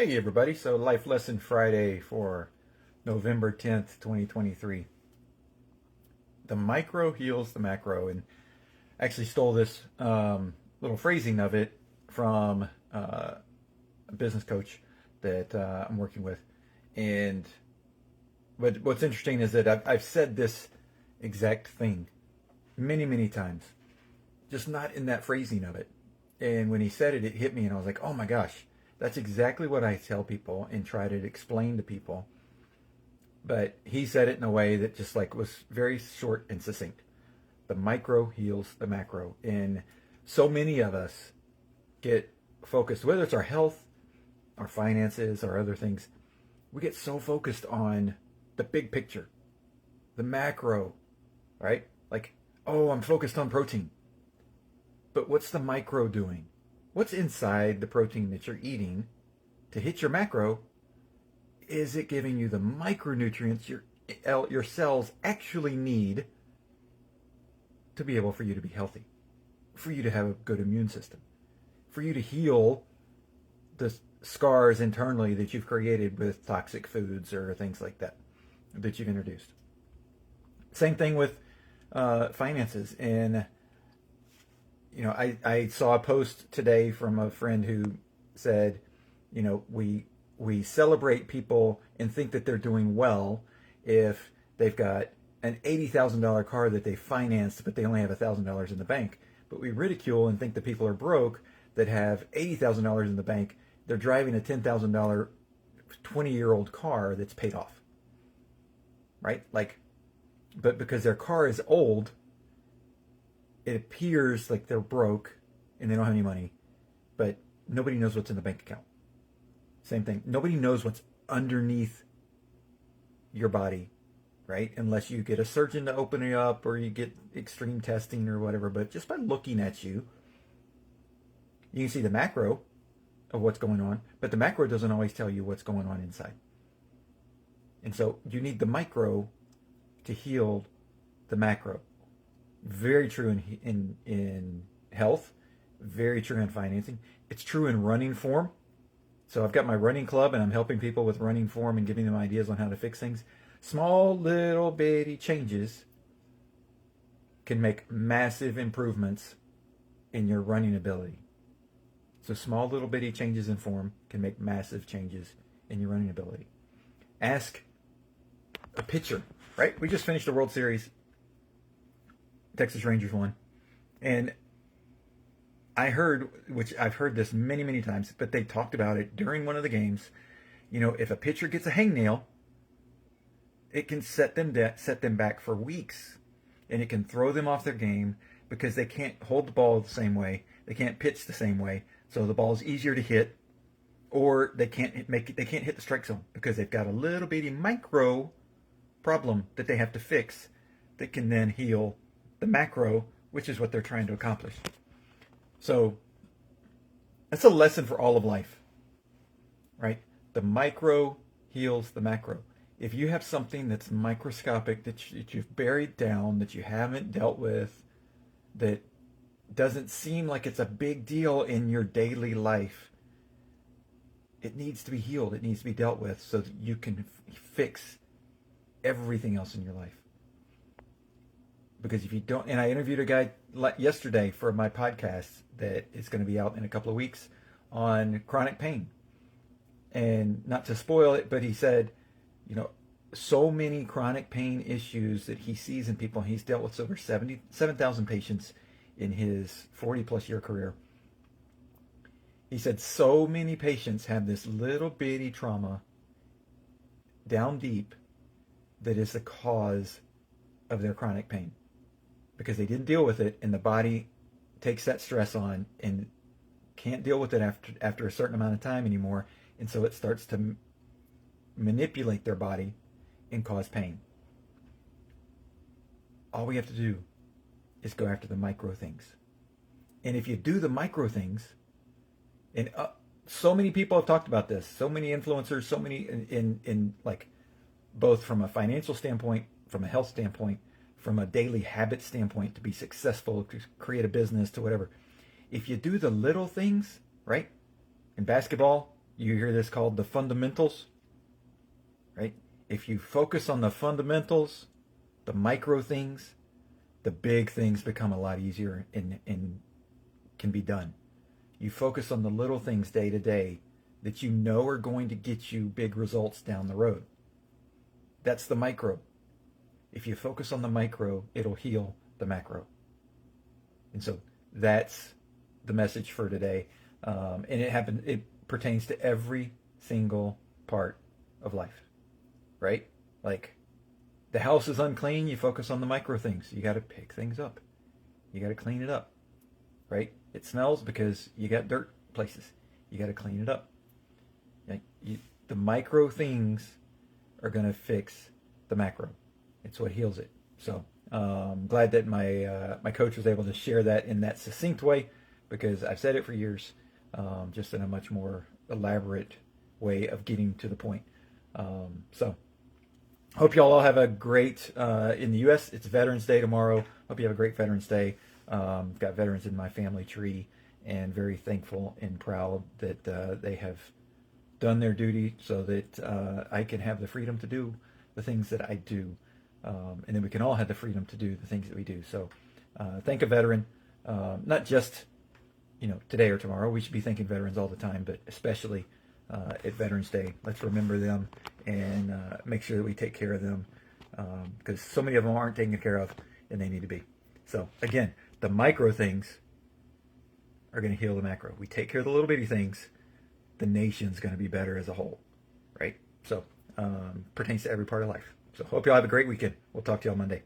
Hey everybody, so Life Lesson Friday for November 10th, 2023. The micro heals the macro. And I actually stole this little phrasing of it from a business coach that I'm working with. And but what's interesting is that I've said this exact thing many, many times, just not in that phrasing of it. And when he said it, it hit me and I was like, oh my gosh, that's exactly what I tell people and try to explain to people. But he said it in a way that just like was very short and succinct. The micro heals the macro. And so many of us get focused, whether it's our health, our finances, or other things, we get so focused on the big picture, the macro, right? Like, oh, I'm focused on protein. But what's the micro doing? What's inside the protein that you're eating to hit your macro? Is it giving you the micronutrients your cells actually need to be able for you to be healthy, for you to have a good immune system, for you to heal the scars internally that you've created with toxic foods or things like that you've introduced? Same thing with finances. And I saw a post today from a friend who said, we celebrate people and think that they're doing well if they've got an $80,000 car that they financed, but they only have $1,000 in the bank. But we ridicule and think that people are broke that have $80,000 in the bank. They're driving a $10,000 20-year-old car that's paid off, right? But because their car is old, it appears like they're broke and they don't have any money, but nobody knows what's in the bank account. Same thing. Nobody knows what's underneath your body, right? Unless you get a surgeon to open it up or you get extreme testing or whatever. But just by looking at you, you can see the macro of what's going on, but the macro doesn't always tell you what's going on inside. And so you need the micro to heal the macro. Very true in health, very true in financing. It's true in running form. So I've got my running club and I'm helping people with running form and giving them ideas on how to fix things. Small little bitty changes can make massive improvements in your running ability. So small little bitty changes in form can make massive changes in your running ability. Ask a pitcher, right? We just finished the World Series. Texas Rangers won. And I heard, which I've heard this many, many times, but they talked about it during one of the games. If a pitcher gets a hangnail, it can set them back for weeks. And it can throw them off their game because they can't hold the ball the same way. They can't pitch the same way. So the ball is easier to hit, or they can't hit the strike zone because they've got a little bitty micro problem that they have to fix that can then heal the macro, which is what they're trying to accomplish. So that's a lesson for all of life, right? The micro heals the macro. If you have something that's microscopic, that you've buried down, that you haven't dealt with, that doesn't seem like it's a big deal in your daily life, it needs to be healed. It needs to be dealt with so that you can fix everything else in your life. Because if you don't, and I interviewed a guy yesterday for my podcast that is going to be out in a couple of weeks on chronic pain. And not to spoil it, but he said, so many chronic pain issues that he sees in people. He's dealt with over 7,000 patients in his 40 plus year career. He said so many patients have this little bitty trauma down deep that is the cause of their chronic pain. Because they didn't deal with it, and the body takes that stress on and can't deal with it after a certain amount of time anymore, and so it starts to manipulate their body and cause pain. All we have to do is go after the micro things. And if you do the micro things, and so many people have talked about this, so many influencers, so many in like both from a financial standpoint, from a health standpoint, from a daily habit standpoint, to be successful, to create a business, to whatever. If you do the little things, right? In basketball, you hear this called the fundamentals, right? If you focus on the fundamentals, the micro things, the big things become a lot easier and can be done. You focus on the little things day to day that you know are going to get you big results down the road. That's the micro. If you focus on the micro, it'll heal the macro. And so that's the message for today. And it pertains to every single part of life, right? Like, the house is unclean, you focus on the micro things. You got to pick things up. You got to clean it up, right? It smells because you got dirt places. You got to clean it up. The micro things are going to fix the macro. It's what heals it. So glad that my coach was able to share that in that succinct way, because I've said it for years, just in a much more elaborate way of getting to the point. So hope y'all all have a great, in the U.S., it's Veterans Day tomorrow. Hope you have a great Veterans Day. Got veterans in my family tree, and very thankful and proud that they have done their duty so that I can have the freedom to do the things that I do. And then we can all have the freedom to do the things that we do. So thank a veteran, not just today or tomorrow. We should be thanking veterans all the time, but especially at Veterans Day. Let's remember them and make sure that we take care of them, because so many of them aren't taken care of, and they need to be. So again, the micro things are going to heal the macro. We take care of the little bitty things, the nation's going to be better as a whole, right? So pertains to every part of life. So hope y'all have a great weekend. We'll talk to y'all Monday.